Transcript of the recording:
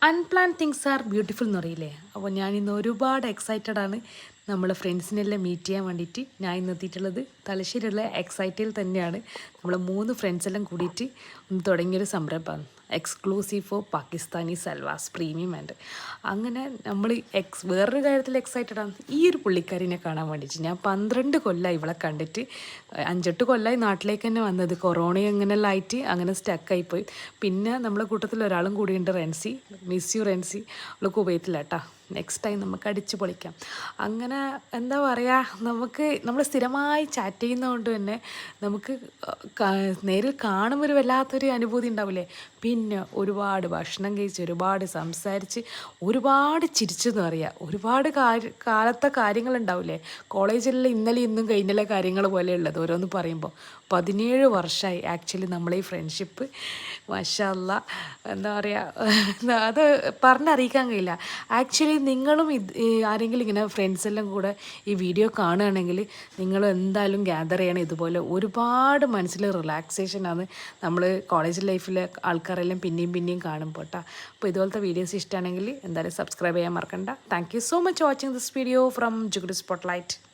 Unplanned things are beautiful എന്ന് പറയില്ലേ. അപ്പോൾ ഞാൻ ഇന്ന് ഒരുപാട് എക്സൈറ്റഡ് ആണ് നമ്മളെ ഫ്രണ്ട്സിനെല്ലാം മീറ്റ് ചെയ്യാൻ വേണ്ടിയിട്ട്. ഞാൻ ഇന്ന് എത്തിയിട്ടുള്ളത് തലശ്ശേരിയുള്ള എക്സൈറ്റിൽ തന്നെയാണ്. നമ്മൾ 3 ഫ്രണ്ട്സെല്ലാം കൂടിയിട്ട് ഒന്ന് തുടങ്ങിയൊരു സംരംഭമാണ്. Exclusive for Pakistani salwars premium and അങ്ങനെ നമ്മൾ വേറൊരു കാര്യത്തിൽ എക്സൈറ്റഡ് ആണ്. ഈ ഒരു പുള്ളിക്കാരിനെ കാണാൻ വേണ്ടിയിട്ട് ഞാൻ 12 കൊല്ലമായി ഇവളെ കണ്ടിട്ട്. 5-8 കൊല്ലമായി നാട്ടിലേക്ക് തന്നെ വന്നത്. കൊറോണ എങ്ങനെയെല്ലാം ആയിട്ട് അങ്ങനെ സ്റ്റക്കായിപ്പോയി. പിന്നെ നമ്മളെ കൂട്ടത്തിൽ ഒരാളും കൂടിയുണ്ട്, റെൻസി. Miss you Renzi. അവൾ കുവൈത്തില്ല കേട്ടോ. നെക്സ്റ്റ് ടൈം നമുക്ക് അടിച്ച് പൊളിക്കാം. അങ്ങനെ എന്താ പറയുക, നമ്മൾ സ്ഥിരമായി ചാറ്റ് ചെയ്യുന്നതുകൊണ്ട് തന്നെ നമുക്ക് നേരിൽ കാണുമ്പോൾ ഒരു വല്ലാത്തൊരു അനുഭൂതി ഉണ്ടാവില്ലേ. പിന്നെ ഒരുപാട് ഭക്ഷണം കഴിച്ച്, ഒരുപാട് സംസാരിച്ച്, ഒരുപാട് ചിരിച്ചെന്ന് പറയുക. ഒരുപാട് കാലത്തെ കാര്യങ്ങളുണ്ടാവില്ലേ, കോളേജിലെ ഇന്നലെ ഇന്നും കഴിഞ്ഞില്ല കാര്യങ്ങൾ പോലെയുള്ളത് ഓരോന്ന് പറയുമ്പോൾ. 17 വർഷമായി ആക്ച്വലി നമ്മളെ ഈ ഫ്രണ്ട്ഷിപ്പ്. മാഷാ അല്ലാ, എന്താ പറയുക, അത് പറഞ്ഞറിയിക്കാൻ കഴിയില്ല. ആക്ച്വലി നിങ്ങളും ആരെങ്കിലും ഇങ്ങനെ ഫ്രണ്ട്സ് എല്ലാം കൂടെ ഈ വീഡിയോ കാണുകയാണെങ്കിൽ നിങ്ങൾ എന്തായാലും ഗ്യാദർ ചെയ്യണം. ഇതുപോലെ ഒരുപാട് മനസ്സിൽ റിലാക്സേഷനാണ് നമ്മൾ കോളേജ് ലൈഫിലെ ആൾക്കാരെല്ലാം പിന്നെയും കാണുമ്പോൾ കേട്ടോ. അപ്പോൾ ഇതുപോലത്തെ വീഡിയോസ് ഇഷ്ടമാണെങ്കിൽ എന്തായാലും സബ്സ്ക്രൈബ് ചെയ്യാൻ മറക്കണ്ട. Thank you so much watching this video from ജുഗുഡ് സ്പോട്ട്ലൈറ്റ്.